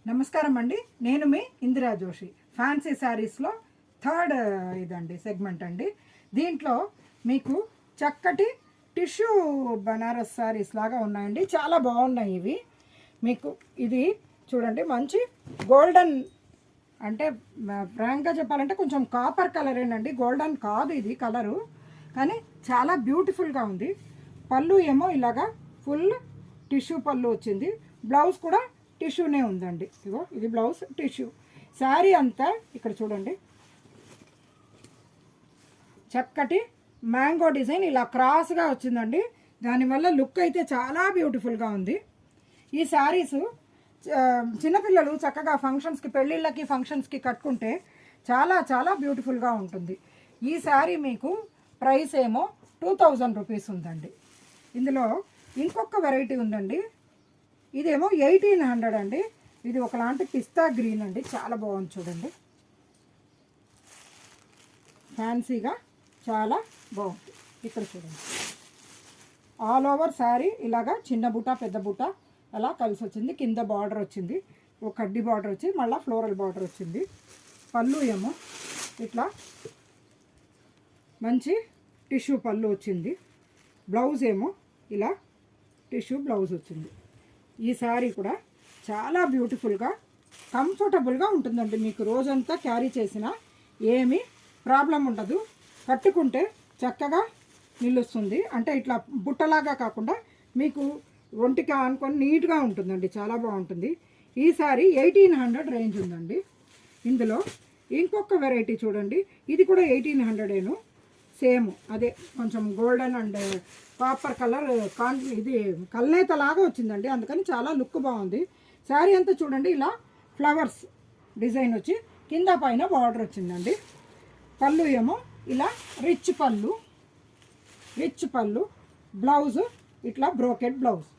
నమస్కారం అండి. నేను మీ ఇందిరా జోషి. ఫ్యాన్సీ శారీస్లో థర్డ్ ఇదండి సెగ్మెంట్ అండి. దీంట్లో మీకు చక్కటి టిష్యూ బనారస్ శారీస్ లాగా ఉన్నాయండి. చాలా బాగున్నాయి ఇవి. మీకు ఇది చూడండి, మంచి గోల్డెన్, అంటే ఫ్రాంక్గా చెప్పాలంటే కొంచెం కాపర్ కలరేనండి, గోల్డెన్ కాదు ఇది కలరు, కానీ చాలా బ్యూటిఫుల్గా ఉంది. పళ్ళు ఏమో ఇలాగా ఫుల్ టిష్యూ పళ్ళు వచ్చింది. బ్లౌజ్ కూడా టిష్యూనే ఉందండి. ఇగో ఇది బ్లౌజ్ టిష్యూ. శారీ అంతా ఇక్కడ చూడండి, చక్కటి మ్యాంగో డిజైన్ ఇలా క్రాస్గా వచ్చిందండి. దానివల్ల లుక్ అయితే చాలా బ్యూటిఫుల్గా ఉంది. ఈ శారీస్ చిన్నపిల్లలు చక్కగా ఫంక్షన్స్కి, పెళ్ళిళ్ళకి, ఫంక్షన్స్కి కట్టుకుంటే చాలా చాలా బ్యూటిఫుల్గా ఉంటుంది. ఈ శారీ మీకు ప్రైస్ ఏమో 2000 రూపీస్ ఉందండి. ఇందులో ఇంకొక వెరైటీ ఉందండి. ఇదేమో 1800 అండి. ఇది ఒకలాంటి పిస్తా గ్రీన్ అండి, చాలా బాగుంది చూడండి. ఫ్యాన్సీగా చాలా బాగుంది. ఇక్కడ చూడండి, ఆల్ ఓవర్ శారీ ఇలాగా చిన్న బుట్ట పెద్ద బుట్ట అలా కలిసి వచ్చింది. కింద బార్డర్ వచ్చింది, ఒక కడ్డీ బార్డర్ వచ్చి మళ్ళీ ఫ్లోరల్ బార్డర్ వచ్చింది. పళ్ళు ఏమో ఇట్లా మంచి టిష్యూ పళ్ళు వచ్చింది. బ్లౌజ్ ఏమో ఇలా టిష్యూ బ్లౌజ్ వచ్చింది. ఈ శారీ కూడా చాలా బ్యూటిఫుల్గా, కంఫర్టబుల్గా ఉంటుందండి. మీకు రోజంతా క్యారీ చేసినా ఏమీ ప్రాబ్లం ఉండదు. కట్టుకుంటే చక్కగా నిలుస్తుంది. అంటే ఇట్లా బుట్టలాగా కాకుండా మీకు ఒంటికి ఆనుకొని నీట్గా ఉంటుందండి, చాలా బాగుంటుంది. ఈ శారీ 1800 రేంజ్ ఉందండి. ఇందులో ఇంకొక వెరైటీ చూడండి, ఇది కూడా 1800 సేమ్ అదే కొంచెం గోల్డెన్ అండ్ కాపర్ కలర్ ఇది కల్నేత లాగా వచ్చిందండి. అందుకని చాలా లుక్ బాగుంది. శారీ అంతా చూడండి, ఇలా ఫ్లవర్స్ డిజైన్ వచ్చి కింద పైన బార్డర్ వచ్చిందండి. పళ్ళు ఏమో ఇలా రిచ్ పళ్ళు, బ్లౌజ్ ఇట్లా బ్రోకెట్ బ్లౌజ్.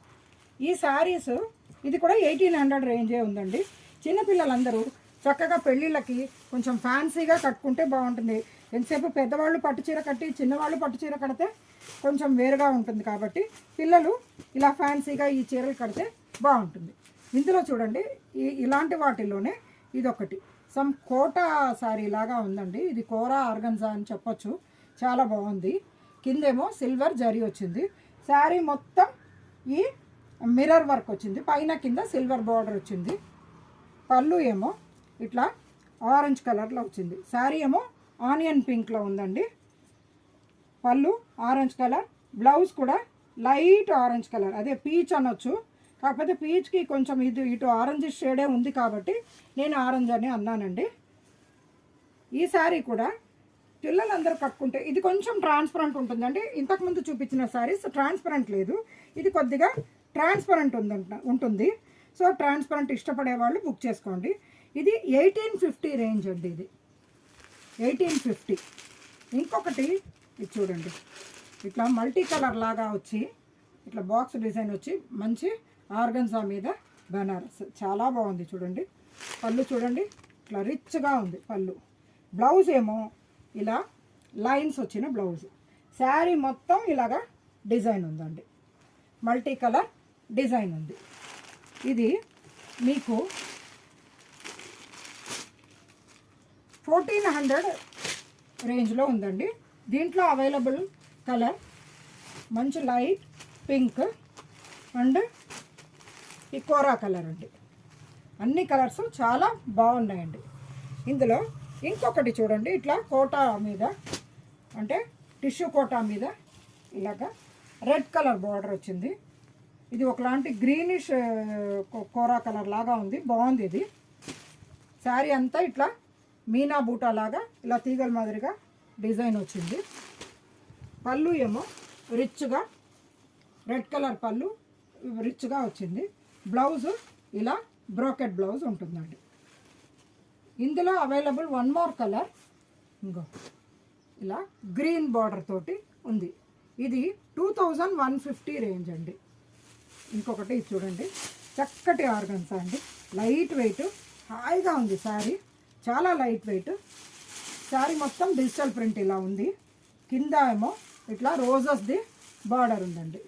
ఈ శారీస్ ఇది కూడా 1800 రేంజే ఉందండి. చిన్నపిల్లలందరూ చక్కగా పెళ్ళిళ్ళకి కొంచెం ఫ్యాన్సీగా కట్టుకుంటే బాగుంటుంది. ఎంతసేపు పెద్దవాళ్ళు పట్టుచీర కట్టి చిన్నవాళ్ళు పట్టుచీర కడితే కొంచెం వేరుగా ఉంటుంది. కాబట్టి పిల్లలు ఇలా ఫ్యాన్సీగా ఈ చీరలు కడితే బాగుంటుంది. ఇందులో చూడండి, ఇలాంటి వాటిల్లోనే ఇదొకటి సమ్ కోటా శారీ లాగా ఉందండి. ఇది కోరా ఆర్గన్జా అని చెప్పొచ్చు, చాలా బాగుంది. కిందేమో సిల్వర్ జరీ వచ్చింది. శారీ మొత్తం ఈ మిర్రర్ వర్క్ వచ్చింది, పైన కింద సిల్వర్ బార్డర్ వచ్చింది. పళ్ళు ఏమో ఇట్లా ఆరెంజ్ కలర్లో వచ్చింది. శారీ ఏమో ఆనియన్ పింక్లో ఉందండి. పళ్ళు ఆరెంజ్ కలర్, బ్లౌజ్ కూడా లైట్ ఆరెంజ్ కలర్, అదే పీచ్ అనొచ్చు. కాకపోతే పీచ్కి కొంచెం ఇటు ఆరెంజ్ షేడే ఉంది కాబట్టి నేను ఆరెంజ్ అని అన్నానండి. ఈ శారీ కూడా పిల్లలందరూ కట్టుకుంటే ఇది కొంచెం ట్రాన్స్పరెంట్ ఉంటుందండి. ఇంతకుముందు చూపించిన శారీస్ ట్రాన్స్పరెంట్ లేదు, ఇది కొద్దిగా ట్రాన్స్పరెంట్ ఉంటుంది. సో ట్రాన్స్పరెంట్ ఇష్టపడే వాళ్ళు బుక్ చేసుకోండి. ఇది 1850 రేంజ్ అండి. ఇది 1850. ఇంకొకటి ఇది చూడండి, ఇట్లా మల్టీ కలర్ లాగా వచ్చి ఇట్లా బాక్స్ డిజైన్ వచ్చి మంచి ఆర్గన్జా మీద బనారస్, చాలా బాగుంది చూడండి. పళ్ళు చూడండి, ఇట్లా రిచ్గా ఉంది పళ్ళు. బ్లౌజ్ ఏమో ఇలా లైన్స్ వచ్చిన బ్లౌజ్. శారీ మొత్తం ఇలాగా డిజైన్ ఉందండి, మల్టీ కలర్ డిజైన్ ఉంది. ఇది మీకు 1400 రేంజ్లో ఉందండి. దీంట్లో అవైలబుల్ కలర్ మంచి లైట్ పింక్ అండ్ ఈ కోరా కలర్ అండి. అన్ని కలర్స్ చాలా బాగున్నాయండి. ఇందులో ఇంకొకటి చూడండి, ఇట్లా కోటా మీద, అంటే టిష్యూ కోటా మీద ఇలాగా రెడ్ కలర్ బార్డర్ వచ్చింది. ఇది ఒకలాంటి గ్రీనిష్ కోరా కలర్ లాగా ఉంది, బాగుంది ఇది. శారీ అంతా ఇట్లా మీనా బూటా లాగా ఇలా తీగల మాదిరిగా డిజైన్ వచ్చింది. పళ్ళు ఏమో రిచ్గా రెడ్ కలర్ పళ్ళు రిచ్గా వచ్చింది. బ్లౌజ్ ఇలా బ్రోకెట్ బ్లౌజ్ ఉంటుందండి. ఇందులో అవైలబుల్ వన్ మోర్ కలర్, ఇంకో ఇలా గ్రీన్ బార్డర్ తోటి ఉంది. ఇది 2150 రేంజ్ అండి. ఇంకొకటి చూడండి, చక్కటి ఆర్గన్సా అండి, లైట్ వెయిట్, హాయిగా ఉంది శారీ, చాలా లైట్ వెయిట్. శారీ మొత్తం డిజిటల్ ప్రింట్ ఇలా ఉంది. కింద ఏమో ఇట్లా రోజెస్ది బార్డర్ ఉందండి.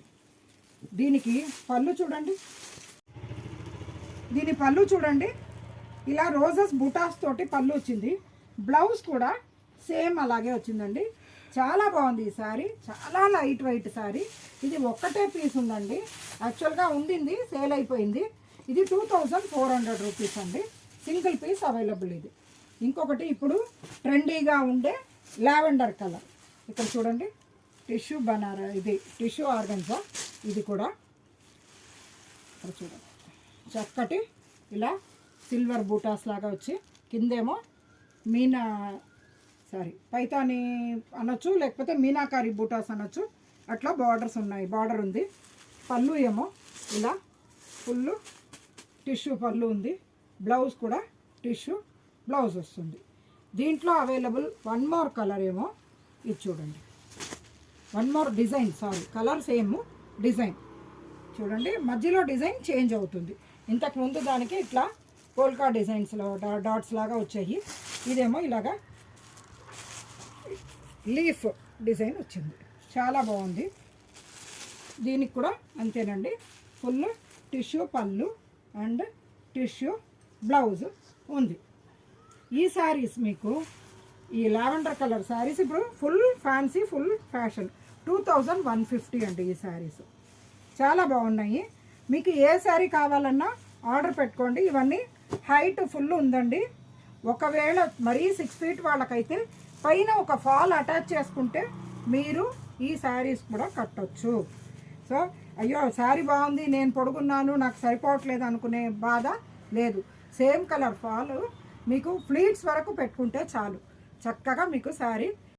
దీనికి పళ్ళు చూడండి, దీని పళ్ళు చూడండి ఇలా రోజెస్ బుటాస్ తోటి పళ్ళు వచ్చింది. బ్లౌజ్ కూడా సేమ్ అలాగే వచ్చిందండి. చాలా బాగుంది ఈ శారీ, చాలా లైట్ వెయిట్ శారీ. ఇది ఒక్కటే పీస్ ఉందండి, యాక్చువల్గా ఉండింది సేల్ అయిపోయింది. ఇది 2400 రూపీస్ అండి, సింగిల్ పీస్ అవైలబుల్. ఇది ఇంకొకటి ఇప్పుడు ట్రెండీగా ఉండే లావెండర్ కలర్. ఇక్కడ చూడండి, టిష్యూ బనారా, ఇది టిష్యూ ఆర్గన్జా. ఇది కూడా ఇక్కడ చూడండి, చక్కటి ఇలా సిల్వర్ బూటాస్ లాగా వచ్చి కిందేమో పైతాని అనొచ్చు, లేకపోతే మీనాకారి బూటాస్ అనొచ్చు. అట్లా బార్డర్స్ ఉన్నాయి, బార్డర్ ఉంది. పళ్ళు ఏమో ఇలా ఫుల్ టిష్యూ పళ్ళు ఉంది. బ్లౌజ్ కూడా టిష్యూ బ్లౌజ్ వస్తుంది. దీంట్లో అవైలబుల్ వన్ మోర్ కలర్ ఏమో ఇది చూడండి, one more design, colour same design చూడండి. మధ్యలో డిజైన్ చేంజ్ అవుతుంది. ఇంతకు ముందు దానికి ఇట్లా పోల్కా డిజైన్స్లో డాట్స్ లాగా వచ్చాయి. ఇదేమో ఇలాగా లీఫ్ డిజైన్ వచ్చింది, చాలా బాగుంది. దీనికి కూడా అంతేనండి, ఫుల్ టిష్యూ పళ్ళు అండ్ టిష్యూ బ్లౌజ్ ఉంది. ఈ శారీస్ మీకు ఈ లావెండర్ కలర్ శారీస్ ఇప్పుడు ఫుల్ ఫ్యాన్సీ, ఫుల్ ఫ్యాషన్. 2150 అండి ఈ శారీస్, చాలా బాగున్నాయి. మీకు ఏ శారీ కావాలన్నా ఆర్డర్ పెట్టుకోండి. ఇవన్నీ హైట్ ఫుల్ ఉందండి. ఒకవేళ మరీ 6 ఫీట్ వాళ్ళకైతే పైన ఒక ఫాల్ అటాచ్ చేసుకుంటే మీరు ఈ శారీస్ కూడా కట్టొచ్చు. సో అయ్యో శారీ బాగుంది, నేను పొడుగున్నాను, నాకు సరిపోవట్లేదు అనుకునే బాధ లేదు. సేమ్ కలర్ ఫాల్ మీకు ఫ్లీట్స్ వరకు పెట్టుకుంటే చాలు, చక్కగా మీకు శారీ